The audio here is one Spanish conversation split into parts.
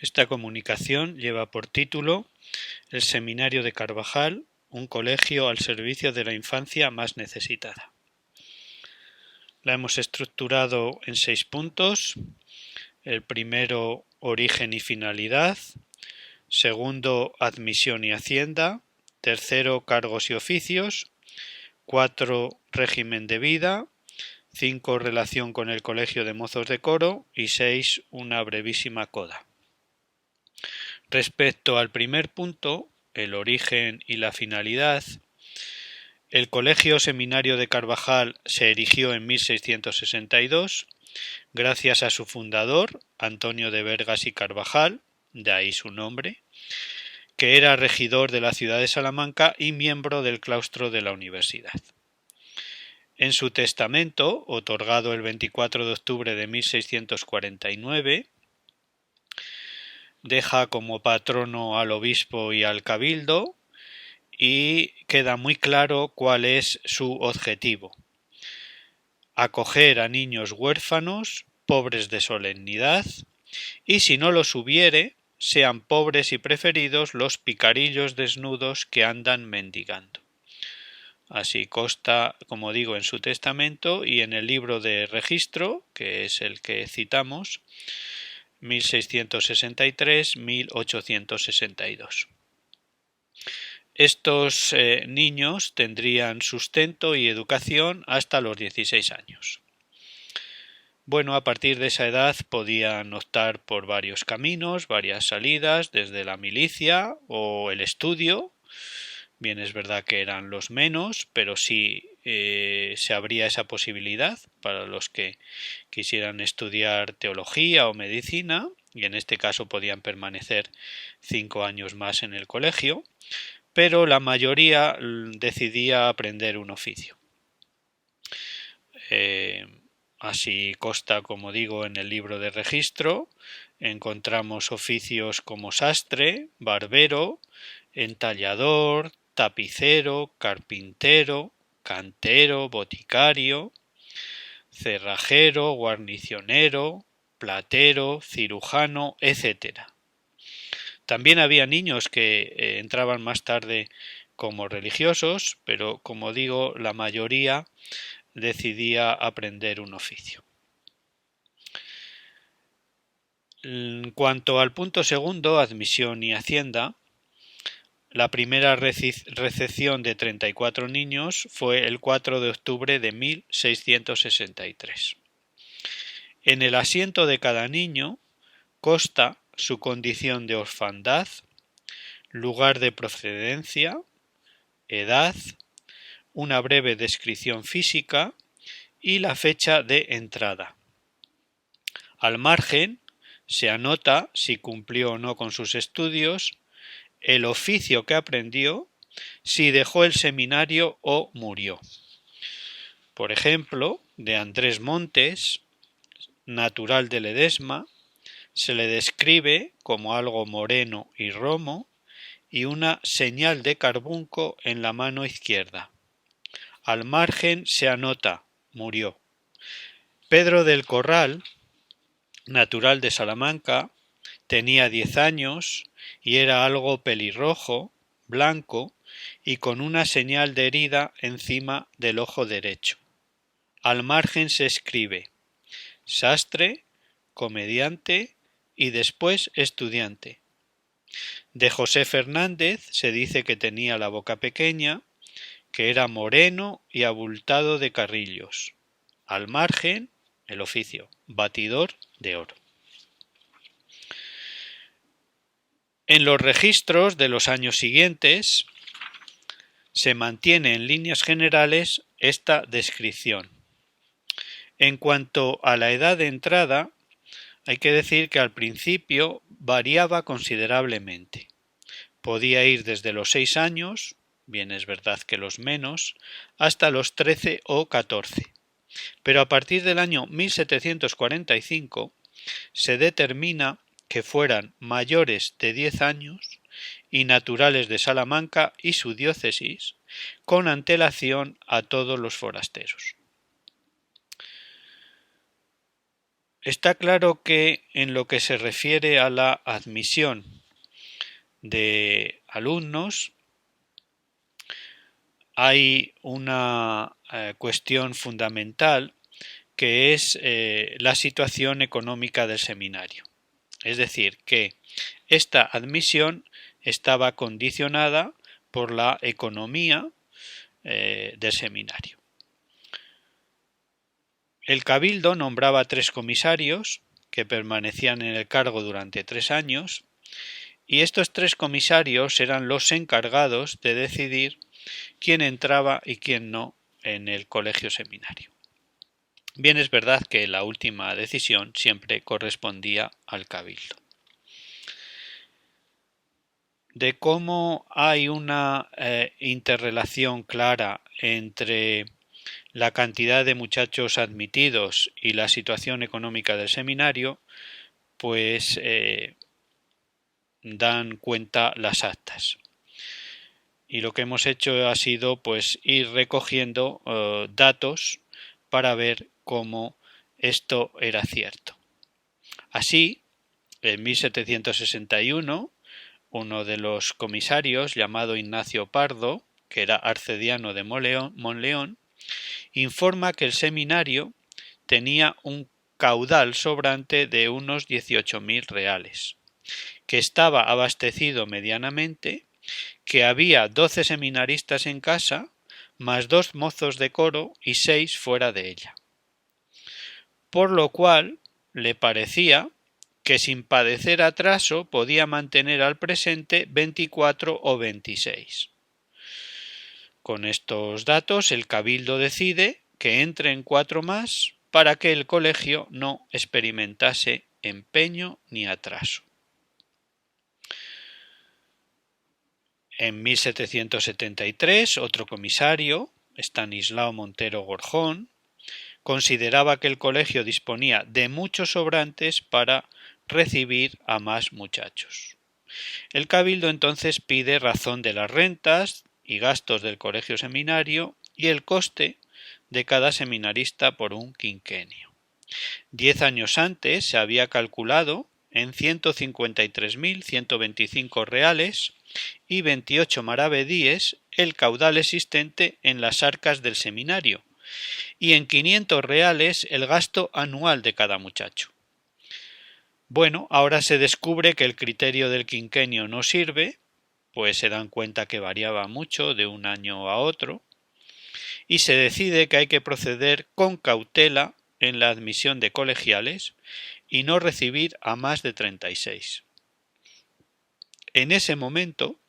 Esta comunicación lleva por título El Seminario de Carvajal, un colegio al servicio de la infancia más necesitada. La hemos estructurado en 6 puntos. El primero, origen y finalidad. Segundo, admisión y hacienda. Tercero, cargos y oficios. 4, régimen de vida. 5, relación con el colegio de mozos de coro. Y 6, una brevísima coda. Respecto al primer punto, el origen y la finalidad, el Colegio Seminario de Carvajal se erigió en 1662 gracias a su fundador, Antonio de Vergas y Carvajal, de ahí su nombre, que era regidor de la ciudad de Salamanca y miembro del claustro de la universidad. En su testamento, otorgado el 24 de octubre de 1649, deja como patrono al obispo y al cabildo y queda muy claro cuál es su objetivo: acoger a niños huérfanos, pobres de solemnidad, y si no los hubiere, sean pobres y preferidos los picarillos desnudos que andan mendigando. Así consta, como digo, en su testamento y en el libro de registro, que es el que citamos, 1663-1862. Estos niños tendrían sustento y educación hasta los 16 años. Bueno, a partir de esa edad podían optar por varios caminos, varias salidas, desde la milicia o el estudio. Bien, es verdad que eran los menos, pero sí se abría esa posibilidad para los que quisieran estudiar teología o medicina, y en este caso podían permanecer 5 años más en el colegio, pero la mayoría decidía aprender un oficio. Así consta, como digo, en el libro de registro. Encontramos oficios como sastre, barbero, entallador, tapicero, carpintero, cantero, boticario, cerrajero, guarnicionero, platero, cirujano, etc. También había niños que entraban más tarde como religiosos, pero como digo, la mayoría decidía aprender un oficio. En cuanto al punto segundo, admisión y hacienda, la primera recepción de 34 niños fue el 4 de octubre de 1663. En el asiento de cada niño consta su condición de orfandad, lugar de procedencia, edad, una breve descripción física y la fecha de entrada. Al margen se anota si cumplió o no con sus estudios, el oficio que aprendió, si dejó el seminario o murió. Por ejemplo, de Andrés Montes, natural de Ledesma, se le describe como algo moreno y romo y una señal de carbunco en la mano izquierda. Al margen se anota, murió. Pedro del Corral, natural de Salamanca, tenía 10 años y era algo pelirrojo, blanco y con una señal de herida encima del ojo derecho. Al margen se escribe sastre, comediante y después estudiante. De José Fernández se dice que tenía la boca pequeña, que era moreno y abultado de carrillos. Al margen, el oficio, batidor de oro. En los registros de los años siguientes se mantiene en líneas generales esta descripción. En cuanto a la edad de entrada, hay que decir que al principio variaba considerablemente. Podía ir desde los 6 años, bien es verdad que los menos, hasta los 13 o 14. Pero a partir del año 1745 se determina que fueran mayores de 10 años y naturales de Salamanca y su diócesis, con antelación a todos los forasteros. Está claro que en lo que se refiere a la admisión de alumnos hay una cuestión fundamental que es la situación económica del seminario. Es decir, que esta admisión estaba condicionada por la economía del seminario. El cabildo nombraba 3 comisarios que permanecían en el cargo durante 3 años y estos 3 comisarios eran los encargados de decidir quién entraba y quién no en el colegio seminario. Bien, es verdad que la última decisión siempre correspondía al cabildo. De cómo hay una interrelación clara entre la cantidad de muchachos admitidos y la situación económica del seminario, pues dan cuenta las actas. Y lo que hemos hecho ha sido pues ir recogiendo datos para ver cómo esto era cierto. Así, en 1761, uno de los comisarios, llamado Ignacio Pardo, que era arcediano de Monleón, informa que el seminario tenía un caudal sobrante de unos 18.000 reales, que estaba abastecido medianamente, que había 12 seminaristas en casa, más 2 mozos de coro y 6 fuera de ella. Por lo cual le parecía que sin padecer atraso podía mantener al presente 24 o 26. Con estos datos el cabildo decide que entren 4 más para que el colegio no experimentase empeño ni atraso. En 1773, otro comisario, Estanislao Montero Gorjón, consideraba que el colegio disponía de muchos sobrantes para recibir a más muchachos. El cabildo entonces pide razón de las rentas y gastos del colegio seminario y el coste de cada seminarista por un quinquenio. 10 años antes se había calculado en 153.125 reales y 28 maravedíes el caudal existente en las arcas del seminario y en 500 reales el gasto anual de cada muchacho. Bueno, ahora se descubre que el criterio del quinquenio no sirve, pues se dan cuenta que variaba mucho de un año a otro, y se decide que hay que proceder con cautela en la admisión de colegiales y no recibir a más de 36. En ese momento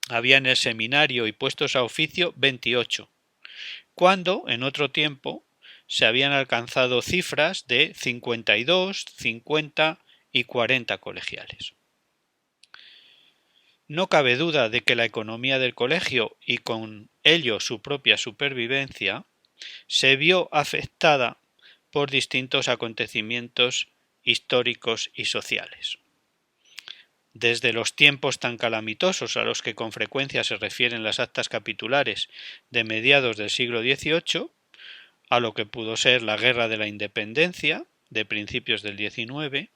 había en el seminario y puestos a oficio 28, cuando en otro tiempo se habían alcanzado cifras de 52, 50 y 40 colegiales. No cabe duda de que la economía del colegio y con ello su propia supervivencia se vio afectada por distintos acontecimientos históricos y sociales. Desde los tiempos tan calamitosos a los que con frecuencia se refieren las actas capitulares de mediados del siglo XVIII, a lo que pudo ser la Guerra de la Independencia de principios del XIX,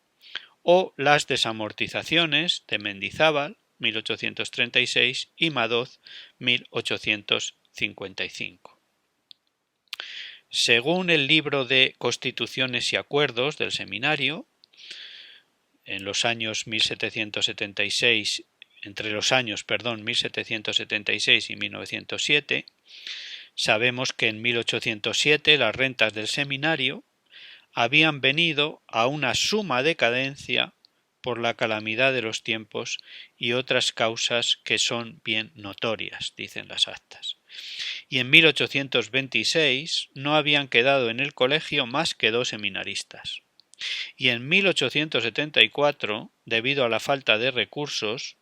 o las desamortizaciones de Mendizábal, 1836, y Madoz, 1855. Según el libro de Constituciones y Acuerdos del Seminario, en los años 1776, entre los años 1776 y 1907, sabemos que en 1807 las rentas del seminario habían venido a una suma decadencia por la calamidad de los tiempos y otras causas que son bien notorias, dicen las actas. Y en 1826 no habían quedado en el colegio más que 2 seminaristas. Y en 1874, debido a la falta de recursos,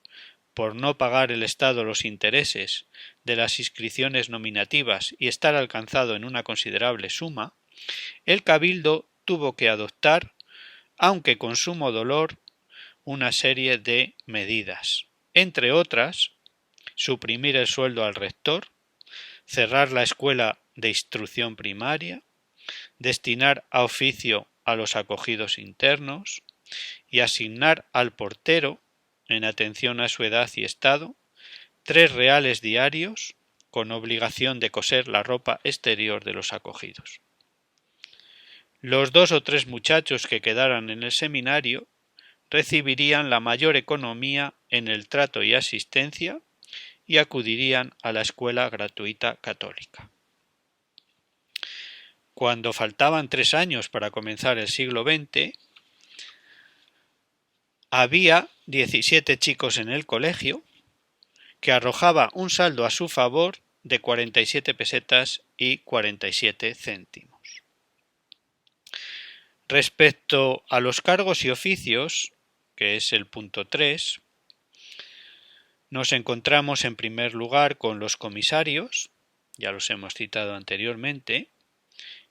por no pagar el Estado los intereses de las inscripciones nominativas y estar alcanzado en una considerable suma, el cabildo tuvo que adoptar, aunque con sumo dolor, una serie de medidas, entre otras, suprimir el sueldo al rector, cerrar la escuela de instrucción primaria, destinar a oficio a los acogidos internos y asignar al portero, en atención a su edad y estado, 3 reales diarios con obligación de coser la ropa exterior de los acogidos. Los 2 o 3 muchachos que quedaran en el seminario recibirían la mayor economía en el trato y asistencia y acudirían a la escuela gratuita católica. Cuando faltaban 3 años para comenzar el siglo XX, había 17 chicos en el colegio, que arrojaba un saldo a su favor de 47 pesetas y 47 céntimos. Respecto a los cargos y oficios, que es el punto 3, nos encontramos en primer lugar con los comisarios, ya los hemos citado anteriormente,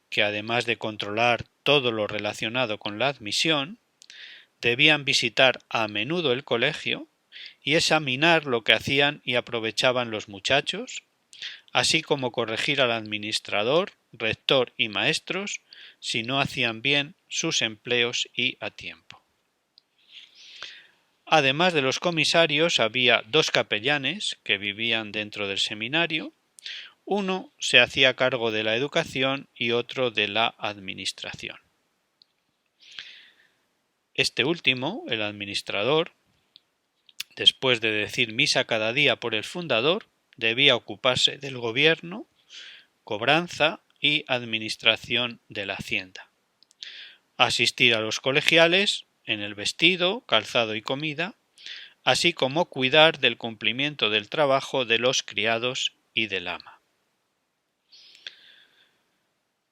que además de controlar todo lo relacionado con la admisión, debían visitar a menudo el colegio y examinar lo que hacían y aprovechaban los muchachos, así como corregir al administrador, rector y maestros si no hacían bien sus empleos y a tiempo. Además de los comisarios, había 2 capellanes que vivían dentro del seminario. Uno se hacía cargo de la educación y otro de la administración. Este último, el administrador, después de decir misa cada día por el fundador, debía ocuparse del gobierno, cobranza y administración de la hacienda, asistir a los colegiales en el vestido, calzado y comida, así como cuidar del cumplimiento del trabajo de los criados y del ama.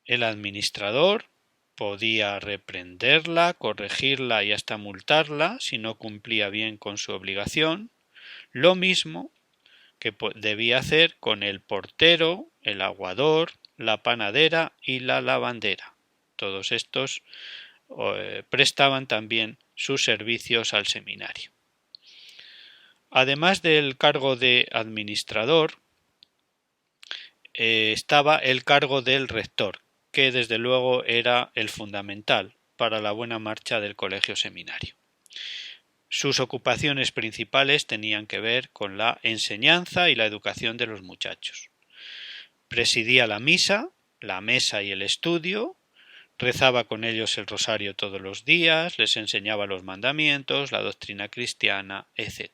El administrador podía reprenderla, corregirla y hasta multarla si no cumplía bien con su obligación, lo mismo que debía hacer con el portero, el aguador, la panadera y la lavandera. Todos estos prestaban también sus servicios al seminario. Además del cargo de administrador, estaba el cargo del rector, que desde luego era el fundamental para la buena marcha del colegio seminario. Sus ocupaciones principales tenían que ver con la enseñanza y la educación de los muchachos. Presidía la misa, la mesa y el estudio, rezaba con ellos el rosario todos los días, les enseñaba los mandamientos, la doctrina cristiana, etc.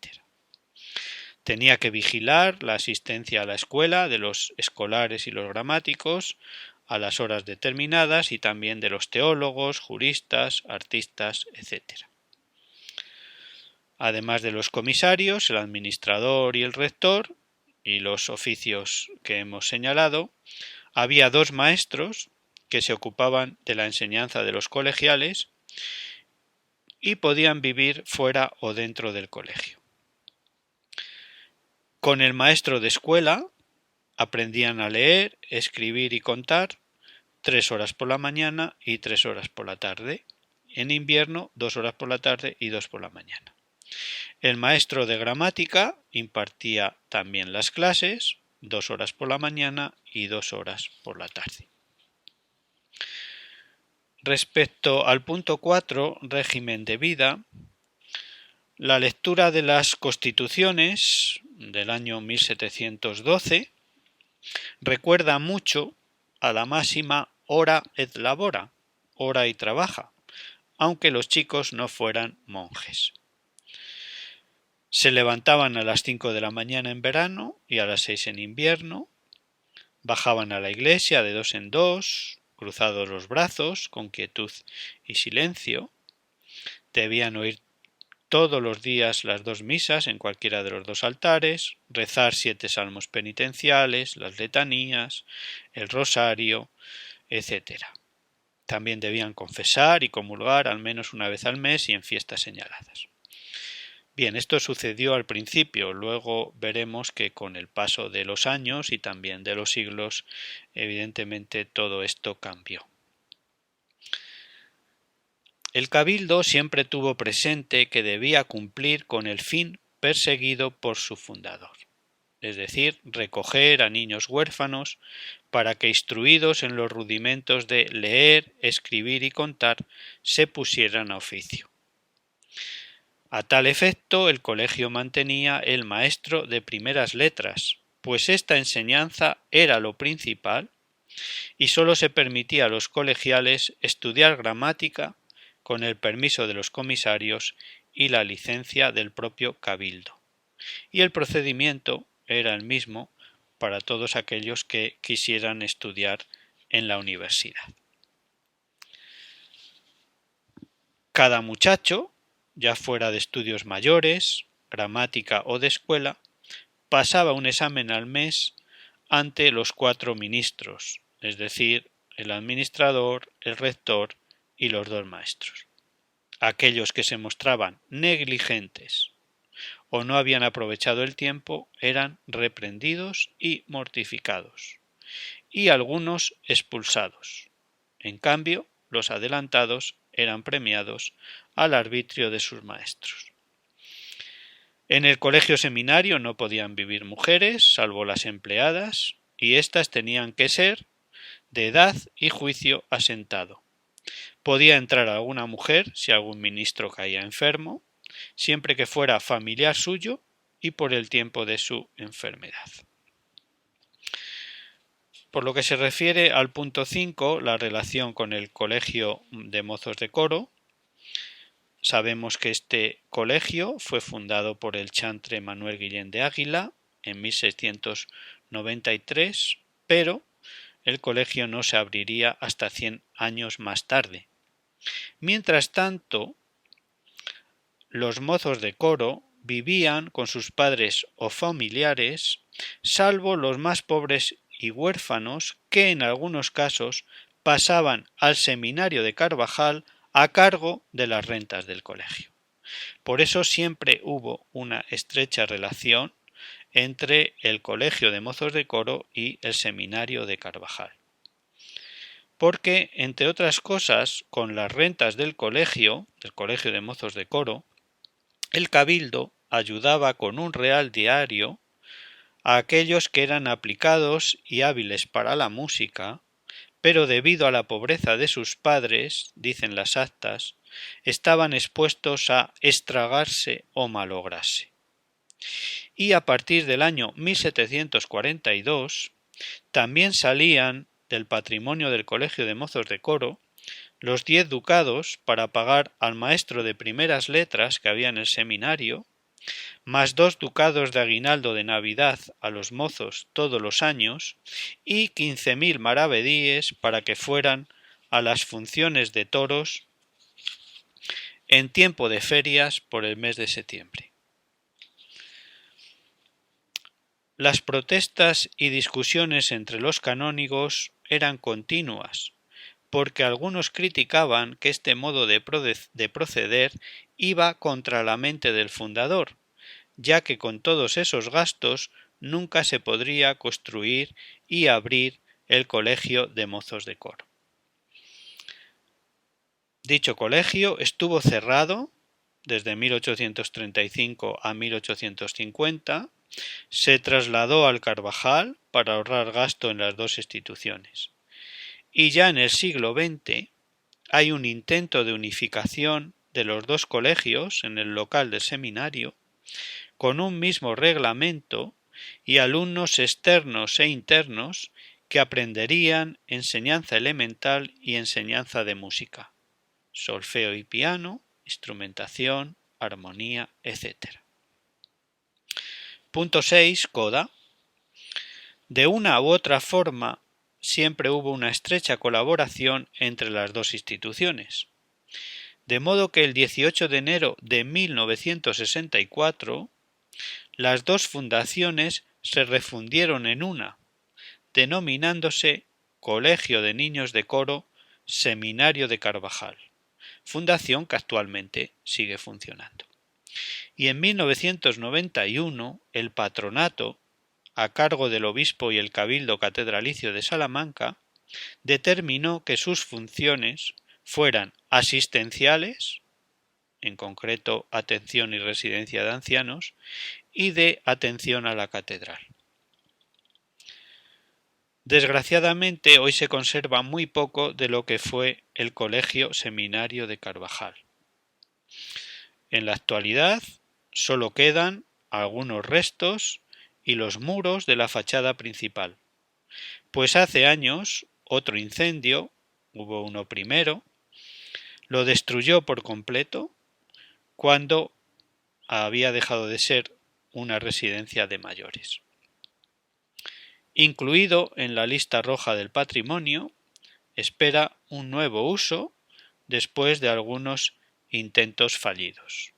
Tenía que vigilar la asistencia a la escuela de los escolares y los gramáticos a las horas determinadas y también de los teólogos, juristas, artistas, etc. Además de los comisarios, el administrador y el rector, y los oficios que hemos señalado, había 2 maestros que se ocupaban de la enseñanza de los colegiales y podían vivir fuera o dentro del colegio. Con el maestro de escuela aprendían a leer, escribir y contar 3 horas por la mañana y 3 horas por la tarde. En invierno 2 horas por la tarde y 2 por la mañana. El maestro de gramática impartía también las clases, 2 horas por la mañana y 2 horas por la tarde. Respecto al punto 4, régimen de vida, la lectura de las constituciones del año 1712 recuerda mucho a la máxima ora et labora, ora y trabaja, aunque los chicos no fueran monjes. Se levantaban a las 5 de la mañana en verano y a las 6 en invierno, bajaban a la iglesia de 2 en 2, cruzados los brazos, con quietud y silencio, debían oír todos los días las 2 misas en cualquiera de los 2 altares, rezar 7 salmos penitenciales, las letanías, el rosario, etc. También debían confesar y comulgar al menos una vez al mes y en fiestas señaladas. Bien, esto sucedió al principio, luego veremos que con el paso de los años y también de los siglos, evidentemente todo esto cambió. El cabildo siempre tuvo presente que debía cumplir con el fin perseguido por su fundador, es decir, recoger a niños huérfanos para que, instruidos en los rudimentos de leer, escribir y contar, se pusieran a oficio. A tal efecto, el colegio mantenía el maestro de primeras letras, pues esta enseñanza era lo principal y sólo se permitía a los colegiales estudiar gramática con el permiso de los comisarios y la licencia del propio cabildo. Y el procedimiento era el mismo para todos aquellos que quisieran estudiar en la universidad. Cada muchacho, ya fuera de estudios mayores, gramática o de escuela, pasaba un examen al mes ante los 4 ministros, es decir, el administrador, el rector y los 2 maestros. Aquellos que se mostraban negligentes o no habían aprovechado el tiempo eran reprendidos y mortificados, y algunos expulsados. En cambio, los adelantados eran premiados al arbitrio de sus maestros. En el colegio seminario no podían vivir mujeres, salvo las empleadas, y éstas tenían que ser de edad y juicio asentado. Podía entrar alguna mujer si algún ministro caía enfermo, siempre que fuera familiar suyo y por el tiempo de su enfermedad. Por lo que se refiere al punto 5, la relación con el colegio de mozos de coro, sabemos que este colegio fue fundado por el chantre Manuel Guillén de Águila en 1693, pero el colegio no se abriría hasta 100 años más tarde. Mientras tanto, los mozos de coro vivían con sus padres o familiares, salvo los más pobres y huérfanos que en algunos casos pasaban al seminario de Carvajal a cargo de las rentas del colegio. Por eso siempre hubo una estrecha relación entre el colegio de mozos de coro y el seminario de Carvajal. Porque, entre otras cosas, con las rentas del colegio de mozos de coro, el cabildo ayudaba con un real diario a aquellos que eran aplicados y hábiles para la música, pero debido a la pobreza de sus padres, dicen las actas, estaban expuestos a estragarse o malograrse. Y a partir del año 1742 también salían del patrimonio del Colegio de Mozos de Coro los 10 ducados para pagar al maestro de primeras letras que había en el seminario, más 2 ducados de aguinaldo de Navidad a los mozos todos los años y 15.000 maravedíes para que fueran a las funciones de toros en tiempo de ferias por el mes de septiembre. Las protestas y discusiones entre los canónigos eran continuas, porque algunos criticaban que este modo de proceder iba contra la mente del fundador, ya que con todos esos gastos nunca se podría construir y abrir el colegio de mozos de coro. Dicho colegio estuvo cerrado desde 1835 a 1850, se trasladó al Carvajal para ahorrar gasto en las 2 instituciones. Y ya en el siglo XX hay un intento de unificación de los 2 colegios en el local del seminario, con un mismo reglamento y alumnos externos e internos que aprenderían enseñanza elemental y enseñanza de música, solfeo y piano, instrumentación, armonía, etc. Punto 6. Coda. De una u otra forma, siempre hubo una estrecha colaboración entre las 2 instituciones. De modo que el 18 de enero de 1964, las 2 fundaciones se refundieron en una, denominándose Colegio de Niños de Coro Seminario de Carvajal, fundación que actualmente sigue funcionando. Y en 1991 el patronato, a cargo del obispo y el cabildo catedralicio de Salamanca, determinó que sus funciones fueran asistenciales, en concreto atención y residencia de ancianos, y de atención a la catedral. Desgraciadamente, hoy se conserva muy poco de lo que fue el Colegio Seminario de Carvajal. En la actualidad, solo quedan algunos restos y los muros de la fachada principal, pues hace años otro incendio, hubo uno primero, lo destruyó por completo cuando había dejado de ser una residencia de mayores. Incluido en la lista roja del patrimonio, espera un nuevo uso después de algunos intentos fallidos.